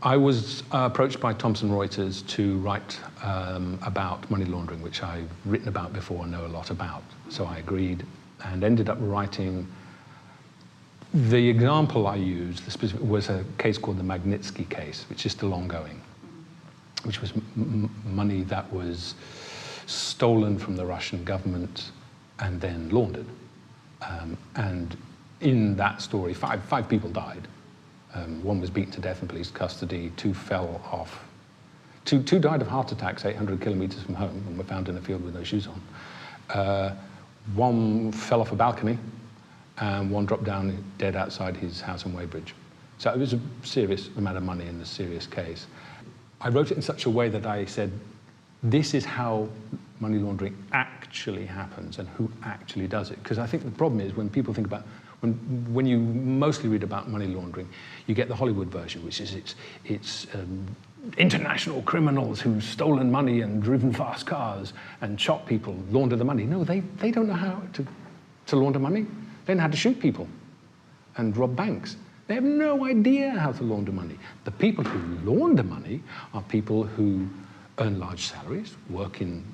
I was approached by Thomson Reuters to write about money laundering, which I've written about before and know a lot about. So I agreed and ended up writing. The example I used was a case called the Magnitsky case, which is still ongoing, which was money that was stolen from the Russian government and then laundered. And in that story, five people died. One was beaten to death in police custody, two fell off. Two died of heart attacks 800 kilometers from home and were found in a field with no shoes on. One fell off a balcony, and one dropped down dead outside his house in Weybridge. So it was a serious amount of money in a serious case. I wrote it in such a way that I said, this is how money laundering actually happens and who actually does it. Because I think the problem is when people think about, when you mostly read about money laundering, you get the Hollywood version, which is it's international criminals who've stolen money and driven fast cars and shot people, launder the money. No, they don't know how to launder money. They know how to shoot people and rob banks. They have no idea how to launder money. The people who launder money are people who earn large salaries, work in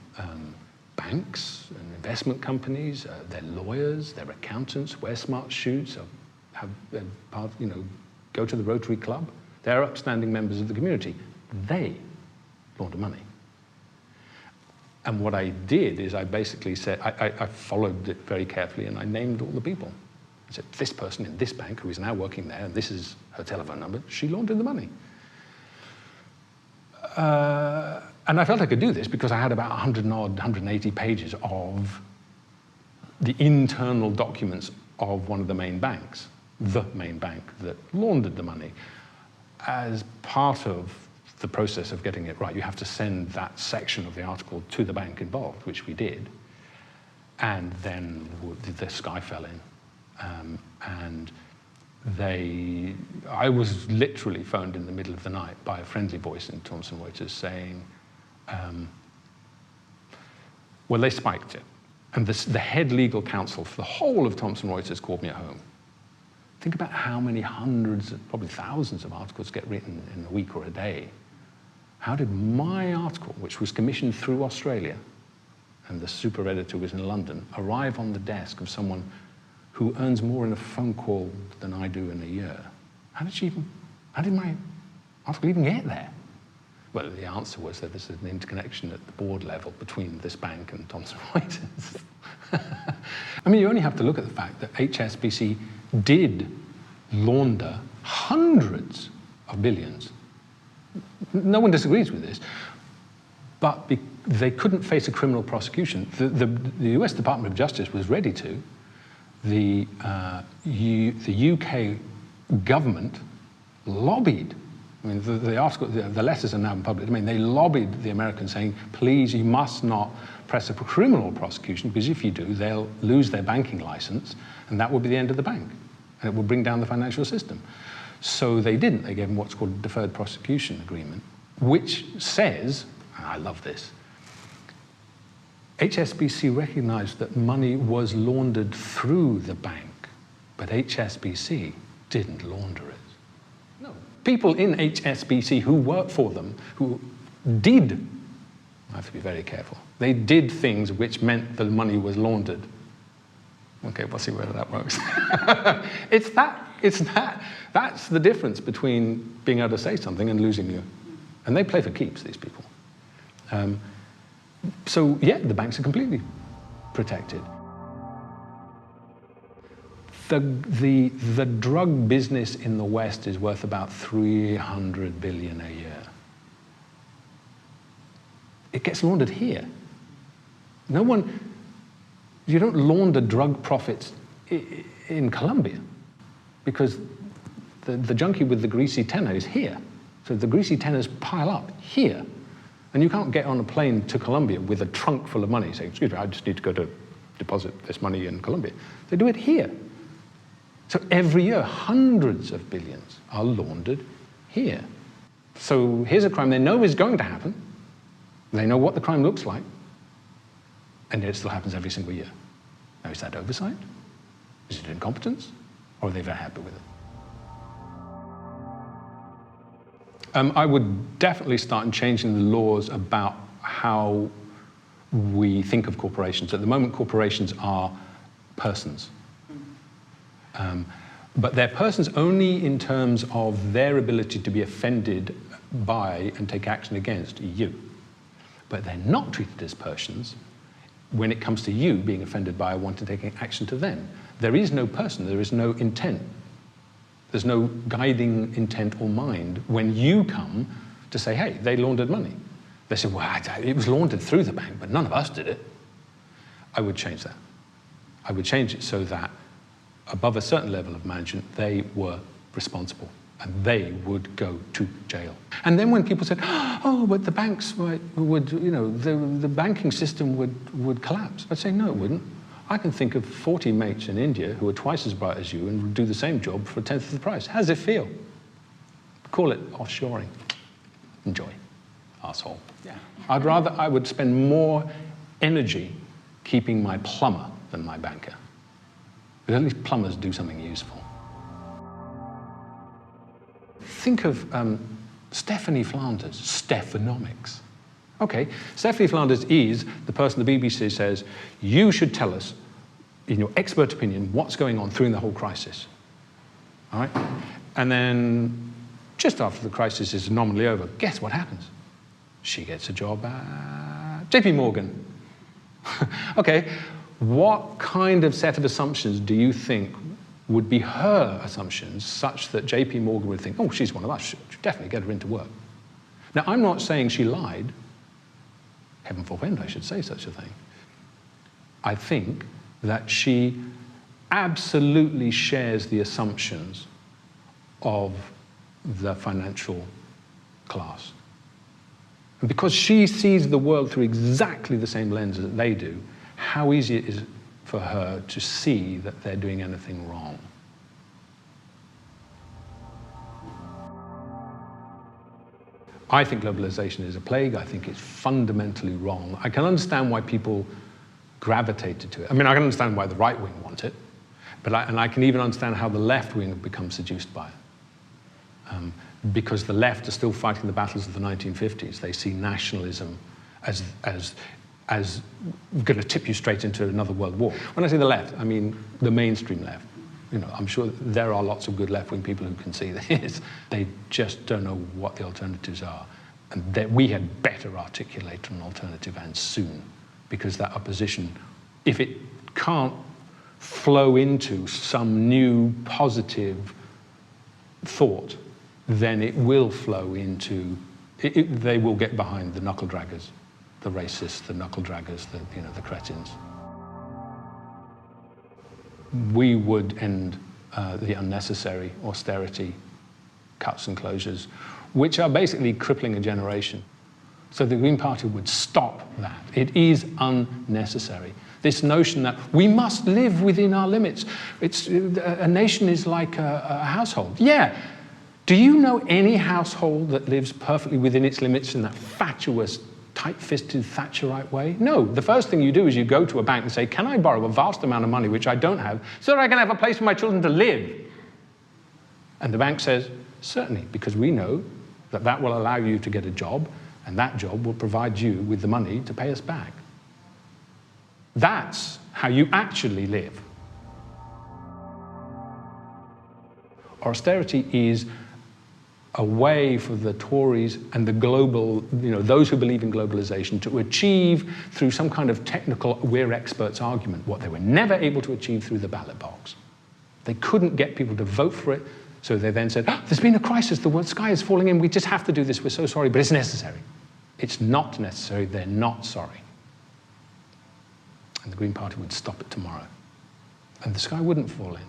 banks and investment companies. They're lawyers, they're accountants, wear smart suits, go to the Rotary Club. They're upstanding members of the community. They launder money. And what I did is I basically said, I followed it very carefully and I named all the people. I said, this person in this bank who is now working there, and this is her telephone number, she laundered the money. And I felt I could do this because I had about 180 pages of the internal documents of one of the main banks, the main bank that laundered the money. As part of the process of getting it right, you have to send that section of the article to the bank involved, which we did. And then the sky fell in. And I was literally phoned in the middle of the night by a friendly voice in Thomson Reuters saying, well, they spiked it. And the head legal counsel for the whole of Thomson Reuters called me at home. Think about how many hundreds, probably thousands of articles get written in a week or a day. How did my article, which was commissioned through Australia, and the super editor was in London, arrive on the desk of someone who earns more in a phone call than I do in a year? How did my article even get there? Well, the answer was that there's an interconnection at the board level between this bank and Thomson Reuters. I mean, you only have to look at the fact that HSBC did launder hundreds of billions. No one disagrees with this, but they couldn't face a criminal prosecution. The US Department of Justice was ready to. The UK government lobbied. I mean, the letters are now in public domain. They lobbied the Americans saying, please, you must not press a criminal prosecution, because if you do, they'll lose their banking license, and that will be the end of the bank, and it will bring down the financial system. So they didn't. They gave them what's called a deferred prosecution agreement, which says, and I love this, HSBC recognized that money was laundered through the bank, but HSBC didn't launder it. No. People in HSBC who work for them, who did, I have to be very careful, they did things which meant the money was laundered. Okay, we'll see whether that works. That's the difference between being able to say something and losing you. And they play for keeps, these people. So yeah, the banks are completely protected. The drug business in the West is worth about 300 billion a year. It gets laundered here. You don't launder drug profits in Colombia, because the junkie with the greasy tenor is here. So the greasy tenors pile up here. And you can't get on a plane to Colombia with a trunk full of money saying, excuse me, I just need to go to deposit this money in Colombia. They do it here. So every year, hundreds of billions are laundered here. So here's a crime they know is going to happen. They know what the crime looks like. And yet it still happens every single year. Now, is that oversight? Is it incompetence? Or are they very happy with it? I would definitely start changing the laws about how we think of corporations. At the moment, corporations are persons. But they're persons only in terms of their ability to be offended by and take action against you. But they're not treated as persons when it comes to you being offended by or wanting to take action to them. There is no person, there is no intent. There's no guiding intent or mind when you come to say, hey, they laundered money. They say, well, it was laundered through the bank, but none of us did it. I would change that. I would change it so that above a certain level of management, they were responsible and they would go to jail. And then when people said, oh, but the banks would, the banking system would collapse, I'd say, no, it wouldn't. I can think of 40 mates in India who are twice as bright as you and would do the same job for a tenth of the price. How does it feel? Call it offshoring. Enjoy, arsehole. Yeah. I would spend more energy keeping my plumber than my banker. But at least plumbers do something useful. Think of Stephanie Flanders, Stephanomics. Okay, Stephanie Flanders is the person the BBC says, you should tell us, in your expert opinion, what's going on through the whole crisis. All right? And then, just after the crisis is nominally over, guess what happens? She gets a job at JP Morgan. Okay, what kind of set of assumptions do you think would be her assumptions such that JP Morgan would think, oh, she's one of us, should definitely get her into work? Now, I'm not saying she lied. Heaven forfend I should say such a thing. I think that she absolutely shares the assumptions of the financial class. And because she sees the world through exactly the same lens that they do, how easy it is for her to see that they're doing anything wrong. I think globalization is a plague. I think it's fundamentally wrong. I can understand why people gravitated to it. I mean, I can understand why the right wing want it, but I can even understand how the left wing have become seduced by it. Because the left are still fighting the battles of the 1950s. They see nationalism as going to tip you straight into another world war. When I say the left, I mean the mainstream left. I'm sure there are lots of good left-wing people who can see this. They just don't know what the alternatives are. And that we had better articulate an alternative, and soon, because that opposition, if it can't flow into some new positive thought, then it will flow into, they will get behind the knuckle-draggers, the racists, the knuckle-draggers, the cretins. We would end the unnecessary austerity cuts and closures, which are basically crippling a generation. So the Green Party would stop that. It is unnecessary. This notion that we must live within our limits. A nation is like a household. Yeah. Do you know any household that lives perfectly within its limits in that fatuous, tight-fisted Thatcherite way? No. The first thing you do is you go to a bank and say, can I borrow a vast amount of money which I don't have so that I can have a place for my children to live? And the bank says, certainly, because we know that that will allow you to get a job, and that job will provide you with the money to pay us back. That's how you actually live. Austerity is a way for the Tories and the global, those who believe in globalization to achieve through some kind of technical we're experts argument what they were never able to achieve through the ballot box. They couldn't get people to vote for it, so they then said, there's been a crisis, the sky is falling in, we just have to do this, we're so sorry, but it's necessary. It's not necessary, they're not sorry. And the Green Party would stop it tomorrow. And the sky wouldn't fall in.